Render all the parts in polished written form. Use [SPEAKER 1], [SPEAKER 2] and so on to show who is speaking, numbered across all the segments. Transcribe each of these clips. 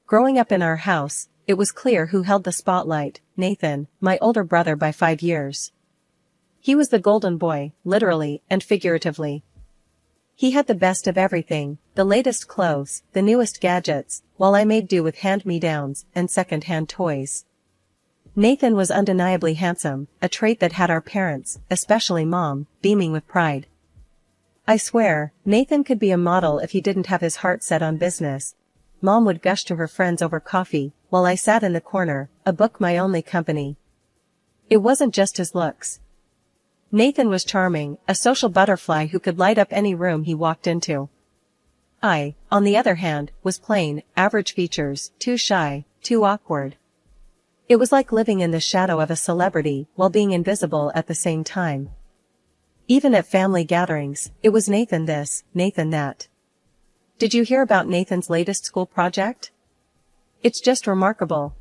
[SPEAKER 1] Growing up in our house, it was clear who held the spotlight: Nathan, my older brother by 5 years. He was the golden boy, literally and figuratively. He had the best of everything, the latest clothes, the newest gadgets, while I made do with hand-me-downs and second-hand toys. Nathan was undeniably handsome, a trait that had our parents, especially Mom, beaming with pride. I swear, Nathan could be a model if he didn't have his heart set on business. Mom would gush to her friends over coffee, while I sat in the corner, a book my only company. It wasn't just his looks. Nathan was charming, a social butterfly who could light up any room he walked into. I, on the other hand, was plain, average features, too shy, too awkward. It was like living in the shadow of a celebrity while being invisible at the same time. Even at family gatherings, it was Nathan this, Nathan that. Did you hear about Nathan's latest school project? It's just remarkable.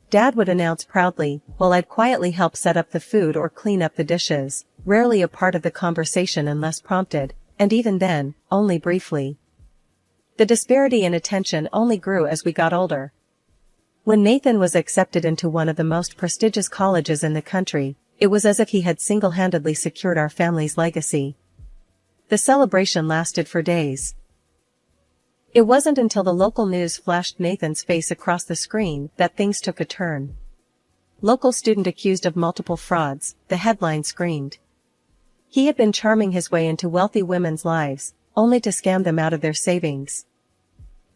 [SPEAKER 1] Dad would announce proudly, while I'd quietly help set up the food or clean up the dishes, rarely a part of the conversation unless prompted, and even then, only briefly. The disparity in attention only grew as we got older. When Nathan was accepted into one of the most prestigious colleges in the country, it was as if he had single-handedly secured our family's legacy. The celebration lasted for days. It wasn't until the local news flashed Nathan's face across the screen that things took a turn. Local student accused of multiple frauds, the headline screamed. He had been charming his way into wealthy women's lives, only to scam them out of their savings.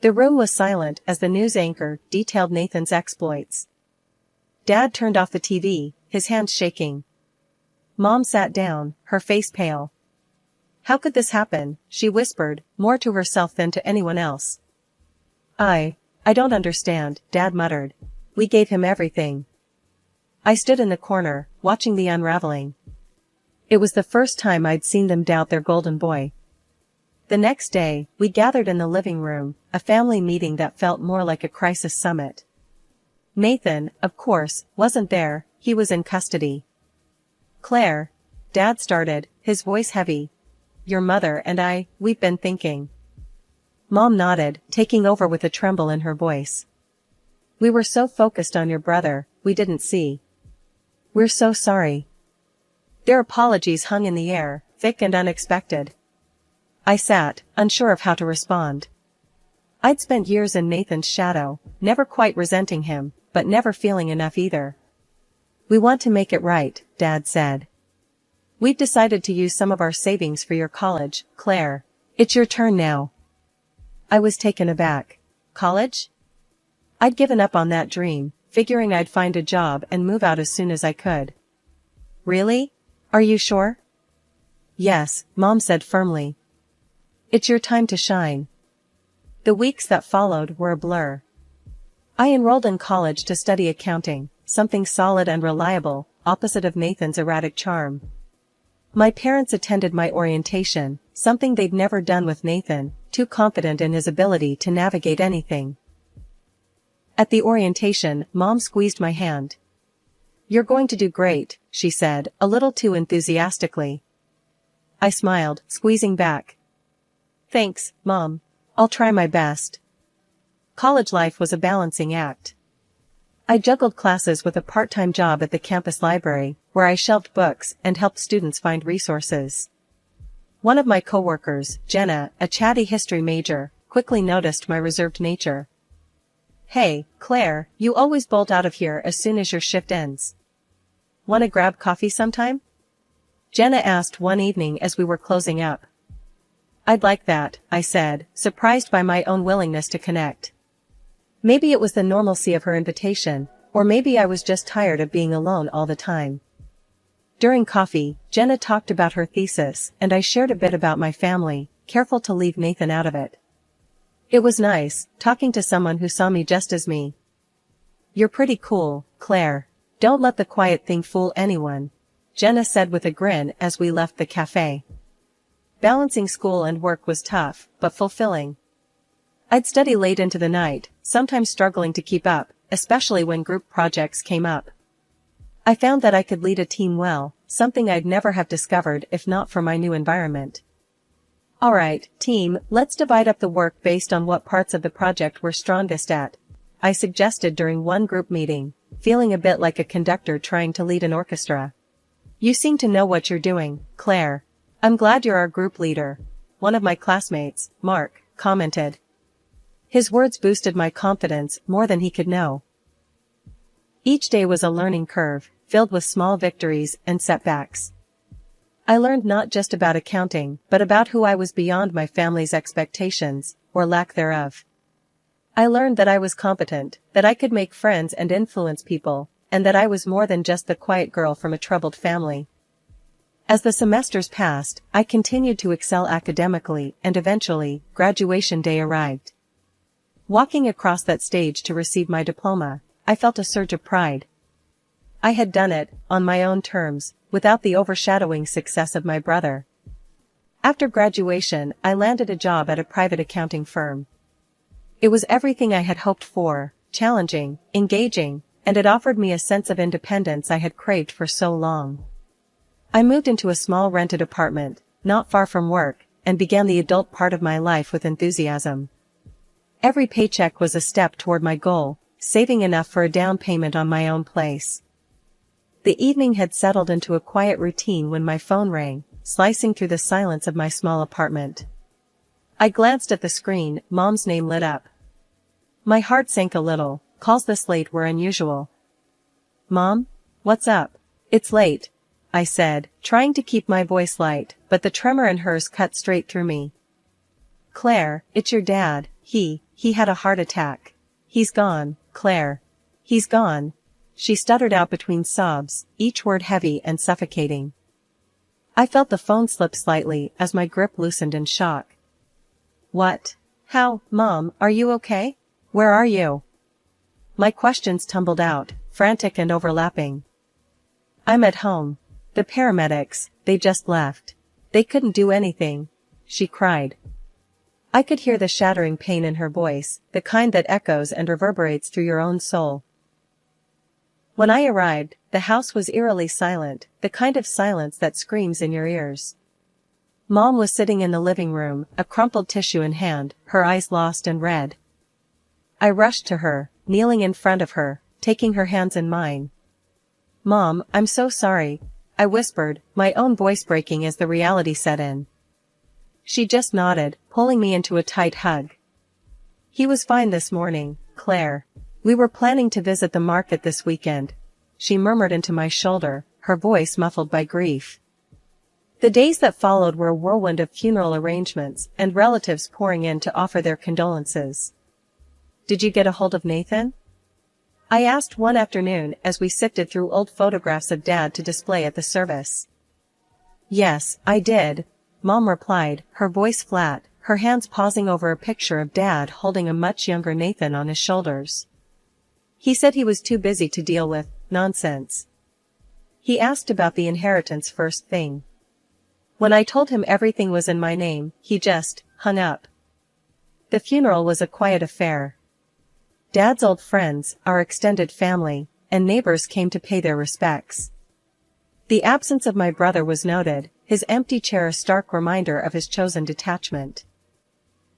[SPEAKER 1] The room was silent as the news anchor detailed Nathan's exploits. Dad turned off the TV, his hands shaking. Mom sat down, her face pale. How could this happen? She whispered, more to herself than to anyone else. I don't understand, Dad muttered. We gave him everything. I stood in the corner, watching the unraveling. It was the first time I'd seen them doubt their golden boy. The next day, we gathered in the living room, a family meeting that felt more like a crisis summit. Nathan, of course, wasn't there, he was in custody. Claire, Dad started, his voice heavy. Your mother and we've been thinking. Mom nodded, taking over with a tremble in her voice. We were so focused on your brother, we didn't see. We're so sorry. Their apologies hung in the air, thick and unexpected. I sat, unsure of how to respond. I'd spent years in Nathan's shadow, never quite resenting him, but never feeling enough either. We want to make it right, Dad said. We've decided to use some of our savings for your college, Claire. It's your turn now. I was taken aback. College? I'd given up on that dream, figuring I'd find a job and move out as soon as I could. Really? Are you sure? Yes, Mom said firmly. It's your time to shine. The weeks that followed were a blur. I enrolled in college to study accounting, something solid and reliable, opposite of Nathan's erratic charm. My parents attended my orientation, something they'd never done with Nathan, too confident in his ability to navigate anything. At the orientation, Mom squeezed my hand. You're going to do great, she said, a little too enthusiastically. I smiled, squeezing back. Thanks, Mom. I'll try my best. College life was a balancing act. I juggled classes with a part-time job at the campus library, where I shelved books and helped students find resources. One of my coworkers, Jenna, a chatty history major, quickly noticed my reserved nature. Hey, Claire, you always bolt out of here as soon as your shift ends. Want to grab coffee sometime? Jenna asked one evening as we were closing up. I'd like that, I said, surprised by my own willingness to connect. Maybe it was the normalcy of her invitation, or maybe I was just tired of being alone all the time. During coffee, Jenna talked about her thesis, and I shared a bit about my family, careful to leave Nathan out of it. It was nice, talking to someone who saw me just as me. You're pretty cool, Claire. Don't let the quiet thing fool anyone, Jenna said with a grin as we left the cafe. Balancing school and work was tough, but fulfilling. I'd study late into the night, sometimes struggling to keep up, especially when group projects came up. I found that I could lead a team well, something I'd never have discovered if not for my new environment. Alright, team, let's divide up the work based on what parts of the project we're strongest at, I suggested during one group meeting, feeling a bit like a conductor trying to lead an orchestra. You seem to know what you're doing, Claire. I'm glad you're our group leader. One of my classmates, Mark, commented. His words boosted my confidence more than he could know. Each day was a learning curve, filled with small victories and setbacks. I learned not just about accounting, but about who I was beyond my family's expectations, or lack thereof. I learned that I was competent, that I could make friends and influence people, and that I was more than just the quiet girl from a troubled family. As the semesters passed, I continued to excel academically, and eventually, graduation day arrived. Walking across that stage to receive my diploma, I felt a surge of pride. I had done it, on my own terms, without the overshadowing success of my brother. After graduation, I landed a job at a private accounting firm. It was everything I had hoped for, challenging, engaging, and it offered me a sense of independence I had craved for so long. I moved into a small rented apartment, not far from work, and began the adult part of my life with enthusiasm. Every paycheck was a step toward my goal, saving enough for a down payment on my own place. The evening had settled into a quiet routine when my phone rang, slicing through the silence of my small apartment. I glanced at the screen. Mom's name lit up. My heart sank a little. Calls this late were unusual. Mom? What's up? It's late, I said, trying to keep my voice light, but the tremor in hers cut straight through me. Claire, it's your dad. He had a heart attack. He's gone, Claire. He's gone. She stuttered out between sobs, each word heavy and suffocating. I felt the phone slip slightly as my grip loosened in shock. What? How? Mom, are you okay? Where are you? My questions tumbled out, frantic and overlapping. I'm at home. The paramedics, they just left. They couldn't do anything, she cried. I could hear the shattering pain in her voice, the kind that echoes and reverberates through your own soul. When I arrived, the house was eerily silent, the kind of silence that screams in your ears. Mom was sitting in the living room, a crumpled tissue in hand, her eyes lost and red. I rushed to her, kneeling in front of her, taking her hands in mine. Mom, I'm so sorry, I whispered, my own voice breaking as the reality set in. She just nodded, pulling me into a tight hug. He was fine this morning, Claire. We were planning to visit the market this weekend, she murmured into my shoulder, her voice muffled by grief. The days that followed were a whirlwind of funeral arrangements and relatives pouring in to offer their condolences. Did you get a hold of Nathan? I asked one afternoon as we sifted through old photographs of Dad to display at the service. Yes, I did, Mom replied, her voice flat, her hands pausing over a picture of Dad holding a much younger Nathan on his shoulders. He said he was too busy to deal with nonsense. He asked about the inheritance first thing. When I told him everything was in my name, he just hung up. The funeral was a quiet affair. Dad's old friends, our extended family, and neighbors came to pay their respects. The absence of my brother was noted, his empty chair a stark reminder of his chosen detachment.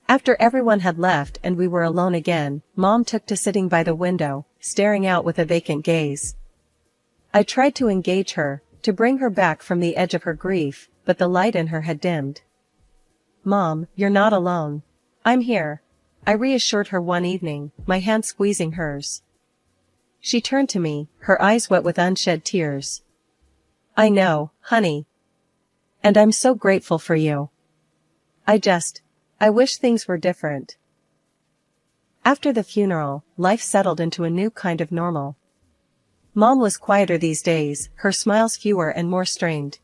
[SPEAKER 1] After everyone had left and we were alone again, Mom took to sitting by the window, staring out with a vacant gaze. I tried to engage her, to bring her back from the edge of her grief, but the light in her had dimmed. Mom, you're not alone. I'm here, I reassured her one evening, my hand squeezing hers. She turned to me, her eyes wet with unshed tears. I know, honey. And I'm so grateful for you. I wish things were different. After the funeral, life settled into a new kind of normal. Mom was quieter these days, her smiles fewer and more strained.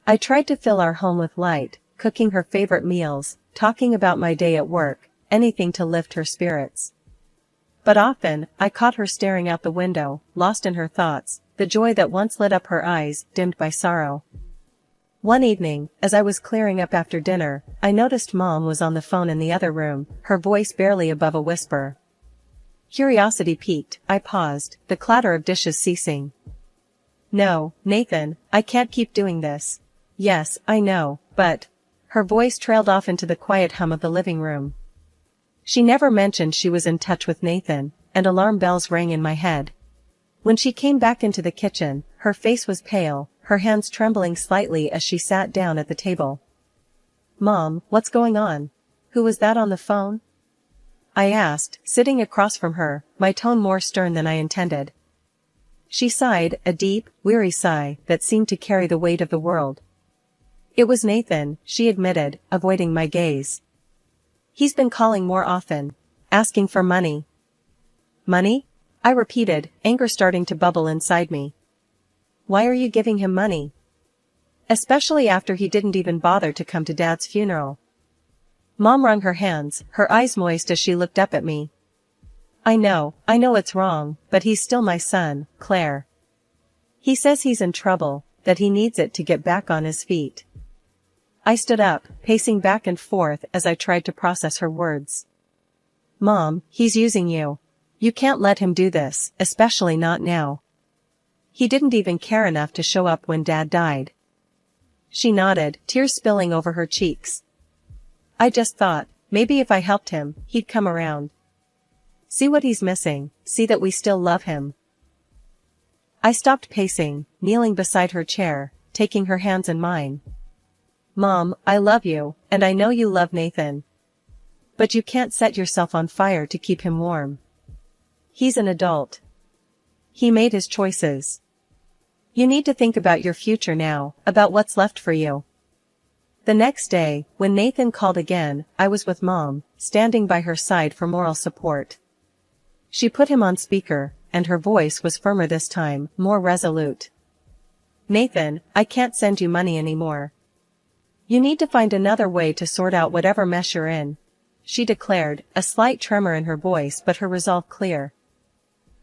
[SPEAKER 1] I tried to fill our home with light, cooking her favorite meals, talking about my day at work, anything to lift her spirits. But often, I caught her staring out the window, lost in her thoughts, the joy that once lit up her eyes, dimmed by sorrow. One evening, as I was clearing up after dinner, I noticed Mom was on the phone in the other room, her voice barely above a whisper. Curiosity piqued, I paused, the clatter of dishes ceasing. No, Nathan, I can't keep doing this. Yes, I know, but... Her voice trailed off into the quiet hum of the living room. She never mentioned she was in touch with Nathan, and alarm bells rang in my head. When she came back into the kitchen, her face was pale, her hands trembling slightly as she sat down at the table. "Mom, what's going on? Who was that on the phone?" I asked, sitting across from her, my tone more stern than I intended. She sighed, a deep, weary sigh that seemed to carry the weight of the world. "It was Nathan," she admitted, avoiding my gaze. "He's been calling more often. Asking for money." "Money?" I repeated, anger starting to bubble inside me. "Why are you giving him money? Especially after he didn't even bother to come to Dad's funeral." Mom wrung her hands, her eyes moist as she looked up at me. I know it's wrong, but he's still my son, Claire. He says he's in trouble, that he needs it to get back on his feet." I stood up, pacing back and forth as I tried to process her words. "Mom, he's using you. You can't let him do this, especially not now. He didn't even care enough to show up when Dad died." She nodded, tears spilling over her cheeks. "I just thought, maybe if I helped him, he'd come around. See what he's missing, see that we still love him." I stopped pacing, kneeling beside her chair, taking her hands in mine. "Mom, I love you, and I know you love Nathan. But you can't set yourself on fire to keep him warm. He's an adult. He made his choices. You need to think about your future now, about what's left for you." The next day, when Nathan called again, I was with Mom, standing by her side for moral support. She put him on speaker, and her voice was firmer this time, more resolute. "Nathan, I can't send you money anymore. You need to find another way to sort out whatever mess you're in," she declared, a slight tremor in her voice but her resolve clear.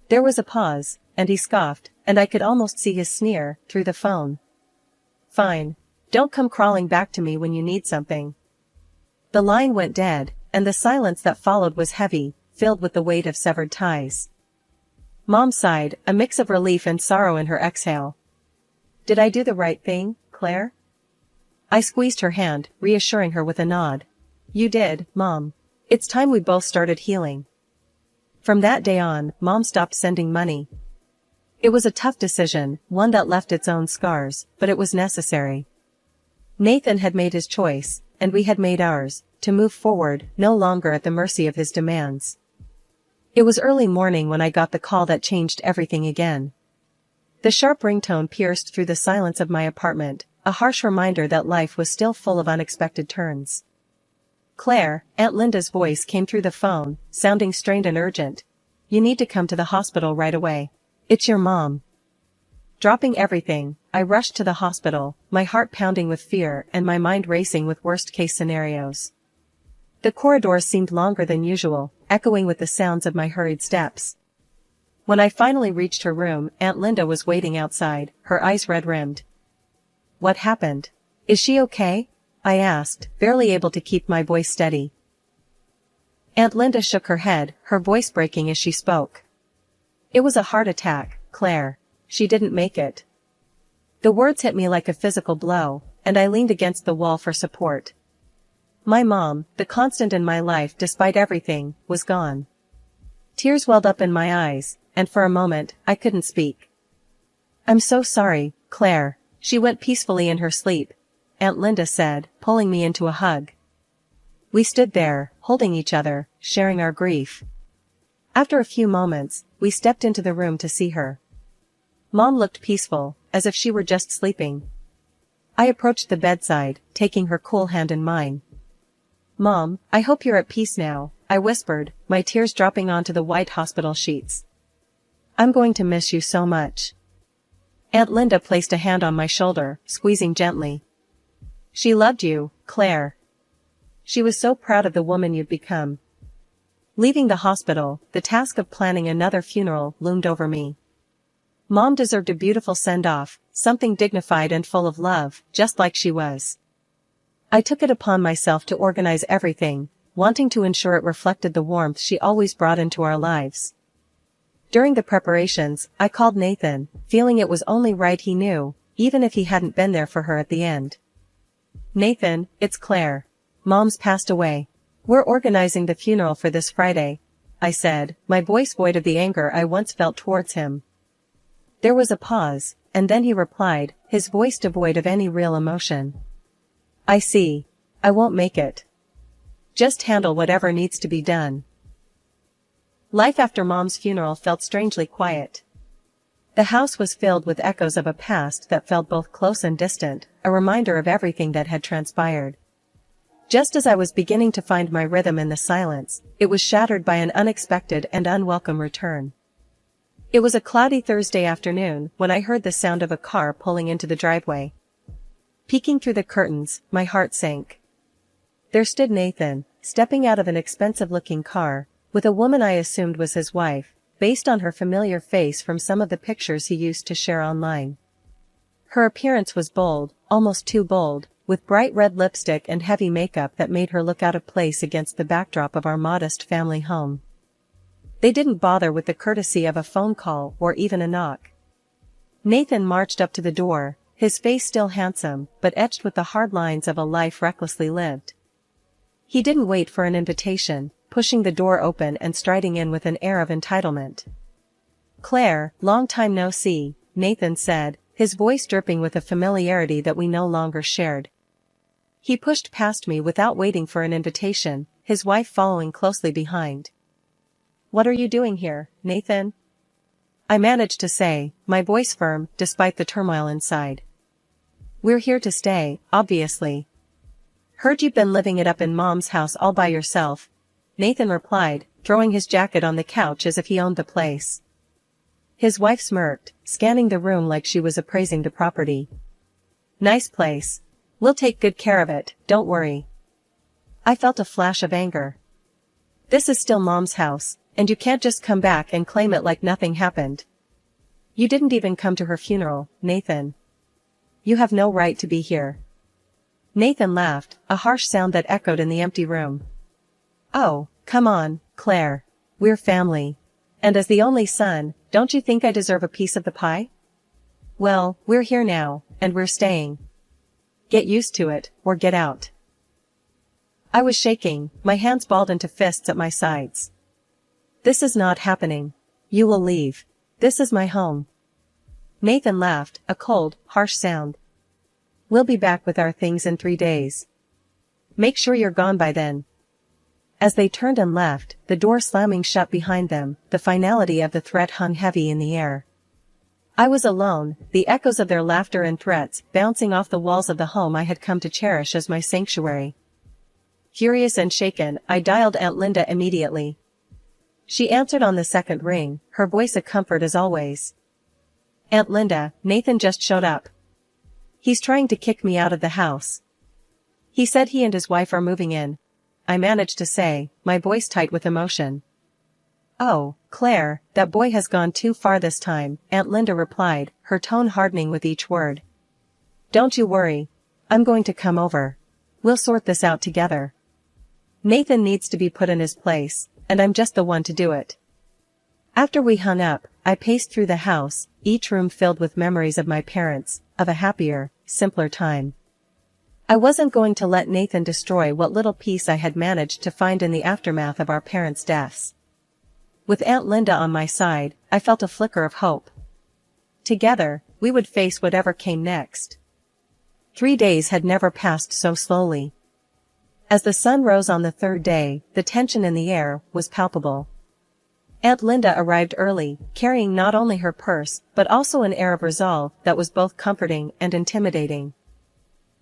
[SPEAKER 1] There was a pause, and he scoffed, and I could almost see his sneer, through the phone. "Fine. Don't come crawling back to me when you need something." The line went dead, and the silence that followed was heavy, filled with the weight of severed ties. Mom sighed, a mix of relief and sorrow in her exhale. "Did I do the right thing, Claire?" I squeezed her hand, reassuring her with a nod. "You did, Mom. It's time we both started healing." From that day on, Mom stopped sending money. It was a tough decision, one that left its own scars, but it was necessary. Nathan had made his choice, and we had made ours, to move forward, no longer at the mercy of his demands. It was early morning when I got the call that changed everything again. The sharp ringtone pierced through the silence of my apartment, a harsh reminder that life was still full of unexpected turns. "Claire," Aunt Linda's voice came through the phone, sounding strained and urgent. "You need to come to the hospital right away. It's your mom." Dropping everything, I rushed to the hospital, my heart pounding with fear and my mind racing with worst-case scenarios. The corridors seemed longer than usual, echoing with the sounds of my hurried steps. When I finally reached her room, Aunt Linda was waiting outside, her eyes red-rimmed. "What happened? Is she okay?" I asked, barely able to keep my voice steady. Aunt Linda shook her head, her voice breaking as she spoke. "It was a heart attack, Claire. She didn't make it." The words hit me like a physical blow, and I leaned against the wall for support. My mom, the constant in my life despite everything, was gone. Tears welled up in my eyes, and for a moment, I couldn't speak. "I'm so sorry, Claire. She went peacefully in her sleep," Aunt Linda said, pulling me into a hug. We stood there, holding each other, sharing our grief. After a few moments, we stepped into the room to see her. Mom looked peaceful, as if she were just sleeping. I approached the bedside, taking her cool hand in mine. "Mom, I hope you're at peace now," I whispered, my tears dropping onto the white hospital sheets. "I'm going to miss you so much." Aunt Linda placed a hand on my shoulder, squeezing gently. "She loved you, Claire. She was so proud of the woman you'd become." Leaving the hospital, the task of planning another funeral loomed over me. Mom deserved a beautiful send-off, something dignified and full of love, just like she was. I took it upon myself to organize everything, wanting to ensure it reflected the warmth she always brought into our lives. During the preparations, I called Nathan, feeling it was only right he knew, even if he hadn't been there for her at the end. "Nathan, it's Claire. Mom's passed away. We're organizing the funeral for this Friday. I said, my voice void of the anger I once felt towards him. There was a pause, and then he replied, his voice devoid of any real emotion. I see. I won't make it. Just handle whatever needs to be done. Life after Mom's funeral felt strangely quiet. The house was filled with echoes of a past that felt both close and distant, a reminder of everything that had transpired. Just as I was beginning to find my rhythm in the silence, it was shattered by an unexpected and unwelcome return. It was a cloudy Thursday afternoon when I heard the sound of a car pulling into the driveway. Peeking through the curtains, my heart sank. There stood Nathan, stepping out of an expensive-looking car, with a woman I assumed was his wife, based on her familiar face from some of the pictures he used to share online. Her appearance was bold, almost too bold, with bright red lipstick and heavy makeup that made her look out of place against the backdrop of our modest family home. They didn't bother with the courtesy of a phone call or even a knock. Nathan marched up to the door, his face still handsome, but etched with the hard lines of a life recklessly lived. He didn't wait for an invitation, pushing the door open and striding in with an air of entitlement. Claire, long time no see, Nathan said, his voice dripping with a familiarity that we no longer shared. He pushed past me without waiting for an invitation, his wife following closely behind. What are you doing here, Nathan? I managed to say, my voice firm, despite the turmoil inside. We're here to stay, obviously. Heard you've been living it up in Mom's house all by yourself, Nathan replied, throwing his jacket on the couch as if he owned the place. His wife smirked, scanning the room like she was appraising the property. Nice place. We'll take good care of it, don't worry. I felt a flash of anger. This is still Mom's house, and you can't just come back and claim it like nothing happened. You didn't even come to her funeral, Nathan. You have no right to be here. Nathan laughed, a harsh sound that echoed in the empty room. Oh, come on, Claire. We're family. And as the only son, don't you think I deserve a piece of the pie? Well, we're here now, and we're staying. Get used to it, or get out. I was shaking, my hands balled into fists at my sides. This is not happening. You will leave. This is my home. Nathan laughed, a cold, harsh sound. We'll be back with our things in 3 days. Make sure you're gone by then. As they turned and left, the door slamming shut behind them, the finality of the threat hung heavy in the air. I was alone, the echoes of their laughter and threats bouncing off the walls of the home I had come to cherish as my sanctuary. Furious and shaken, I dialed Aunt Linda immediately. She answered on the second ring, her voice a comfort as always. Aunt Linda, Nathan just showed up. He's trying to kick me out of the house. He said he and his wife are moving in, I managed to say, my voice tight with emotion. Oh, Claire, that boy has gone too far this time, Aunt Linda replied, her tone hardening with each word. Don't you worry. I'm going to come over. We'll sort this out together. Nathan needs to be put in his place, and I'm just the one to do it. After we hung up, I paced through the house, each room filled with memories of my parents, of a happier, simpler time. I wasn't going to let Nathan destroy what little peace I had managed to find in the aftermath of our parents' deaths. With Aunt Linda on my side, I felt a flicker of hope. Together, we would face whatever came next. 3 days had never passed so slowly. As the sun rose on the third day, the tension in the air was palpable. Aunt Linda arrived early, carrying not only her purse, but also an air of resolve that was both comforting and intimidating.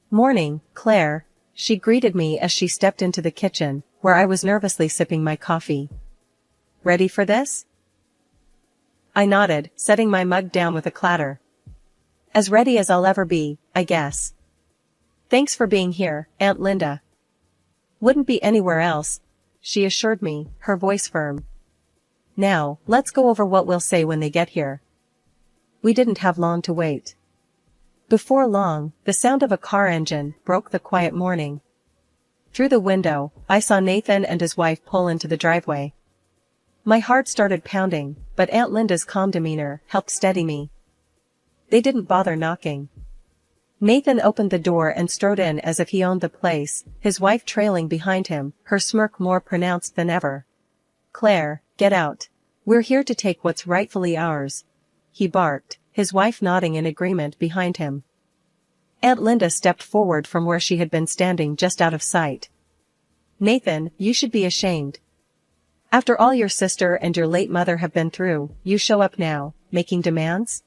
[SPEAKER 1] Morning, Claire, she greeted me as she stepped into the kitchen, where I was nervously sipping my coffee. Ready for this? I nodded, setting my mug down with a clatter. As ready as I'll ever be, I guess. Thanks for being here, Aunt Linda. Wouldn't be anywhere else, she assured me, her voice firm. Now, let's go over what we'll say when they get here. We didn't have long to wait. Before long, the sound of a car engine broke the quiet morning. Through the window, I saw Nathan and his wife pull into the driveway. My heart started pounding, but Aunt Linda's calm demeanor helped steady me. They didn't bother knocking. Nathan opened the door and strode in as if he owned the place, his wife trailing behind him, her smirk more pronounced than ever. Claire, Get out. We're here to take what's rightfully ours, he barked, his wife nodding in agreement behind him. Aunt Linda stepped forward from where she had been standing just out of sight. Nathan, you should be ashamed. After all your sister and your late mother have been through, you show up now, making demands?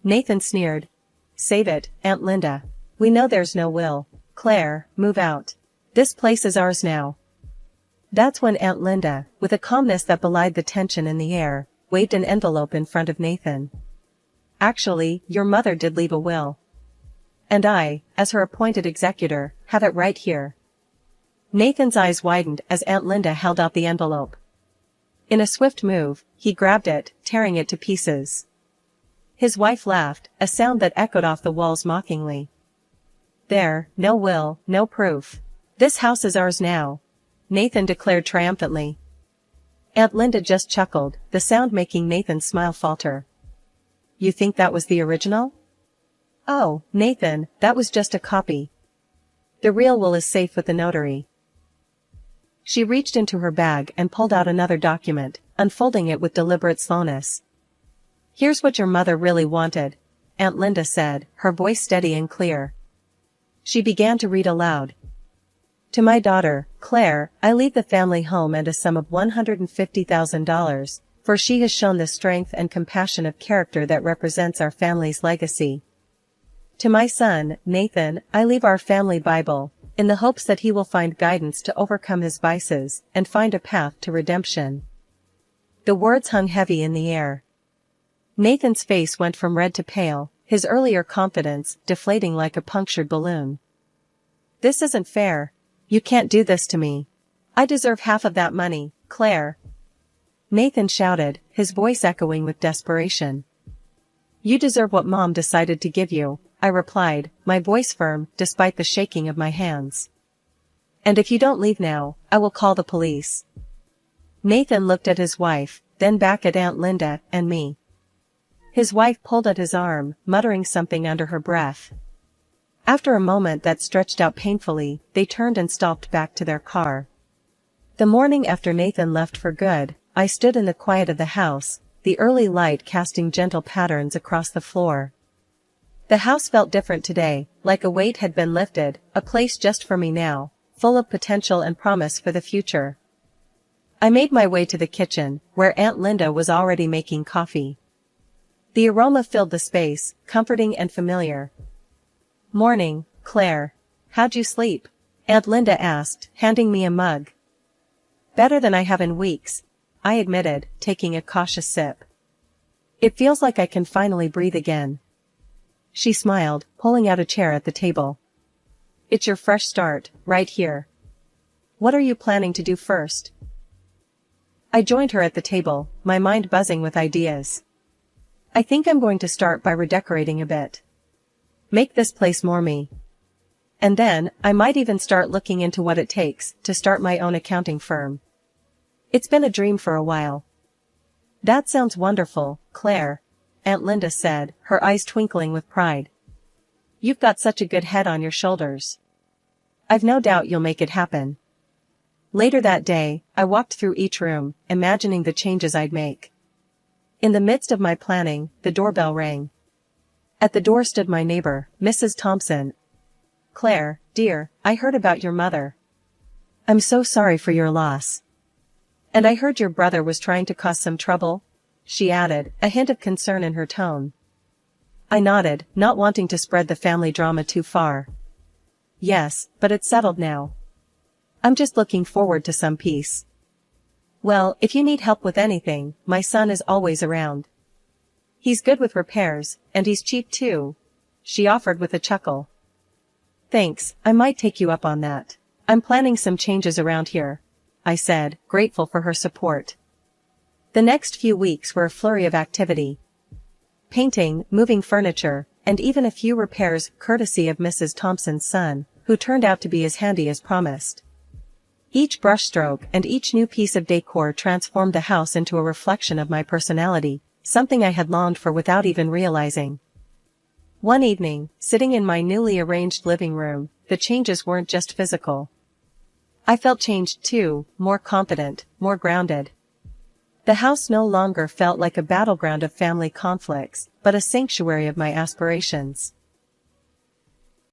[SPEAKER 1] Nathan sneered. Save it, Aunt Linda. We know there's no will. Claire, move out. This place is ours now. That's when Aunt Linda, with a calmness that belied the tension in the air, waved an envelope in front of Nathan. Actually, your mother did leave a will. And I, as her appointed executor, have it right here. Nathan's eyes widened as Aunt Linda held out the envelope. In a swift move, he grabbed it, tearing it to pieces. His wife laughed, a sound that echoed off the walls mockingly. There, no will, no proof. This house is ours now, Nathan declared triumphantly. Aunt Linda just chuckled, the sound making Nathan's smile falter. You think that was the original? Oh, Nathan, that was just a copy. The real will is safe with the notary. She reached into her bag and pulled out another document, unfolding it with deliberate slowness. Here's what your mother really wanted, Aunt Linda said, her voice steady and clear. She began to read aloud. To my daughter, Claire, I leave the family home and a sum of $150,000, for she has shown the strength and compassion of character that represents our family's legacy. To my son, Nathan, I leave our family Bible, in the hopes that he will find guidance to overcome his vices and find a path to redemption. The words hung heavy in the air. Nathan's face went from red to pale, his earlier confidence deflating like a punctured balloon. This isn't fair. You can't do this to me. I deserve half of that money, Claire. Nathan shouted, his voice echoing with desperation. You deserve what Mom decided to give you, I replied, my voice firm despite the shaking of my hands. And if you don't leave now, I will call the police. Nathan looked at his wife, then back at Aunt Linda and me. His wife pulled at his arm, muttering something under her breath. After a moment that stretched out painfully, they turned and stalked back to their car. The morning after Nathan left for good, I stood in the quiet of the house, the early light casting gentle patterns across the floor. The house felt different today, like a weight had been lifted, a place just for me now, full of potential and promise for the future. I made my way to the kitchen, where Aunt Linda was already making coffee. The aroma filled the space, comforting and familiar. Morning, Claire. How'd you sleep? Aunt Linda asked, handing me a mug. Better than I have in weeks, I admitted, taking a cautious sip. It feels like I can finally breathe again. She smiled, pulling out a chair at the table. It's your fresh start, right here. What are you planning to do first? I joined her at the table, my mind buzzing with ideas. I think I'm going to start by redecorating a bit. Make this place more me. And then, I might even start looking into what it takes to start my own accounting firm. It's been a dream for a while. That sounds wonderful, Claire, Aunt Linda said, her eyes twinkling with pride. You've got such a good head on your shoulders. I've no doubt you'll make it happen. Later that day, I walked through each room, imagining the changes I'd make. In the midst of my planning, the doorbell rang. At the door stood my neighbor, Mrs. Thompson. Claire, dear, I heard about your mother. I'm so sorry for your loss. And I heard your brother was trying to cause some trouble, she added, a hint of concern in her tone. I nodded, not wanting to spread the family drama too far. Yes, but it's settled now. I'm just looking forward to some peace. Well, if you need help with anything, my son is always around. He's good with repairs, and he's cheap too, she offered with a chuckle. Thanks, I might take you up on that. I'm planning some changes around here, I said, grateful for her support. The next few weeks were a flurry of activity. Painting, moving furniture, and even a few repairs courtesy of Mrs. Thompson's son, who turned out to be as handy as promised. Each brushstroke and each new piece of decor transformed the house into a reflection of my personality, something I had longed for without even realizing. One evening, sitting in my newly arranged living room, the changes weren't just physical. I felt changed too, more confident, more grounded. The house no longer felt like a battleground of family conflicts, but a sanctuary of my aspirations.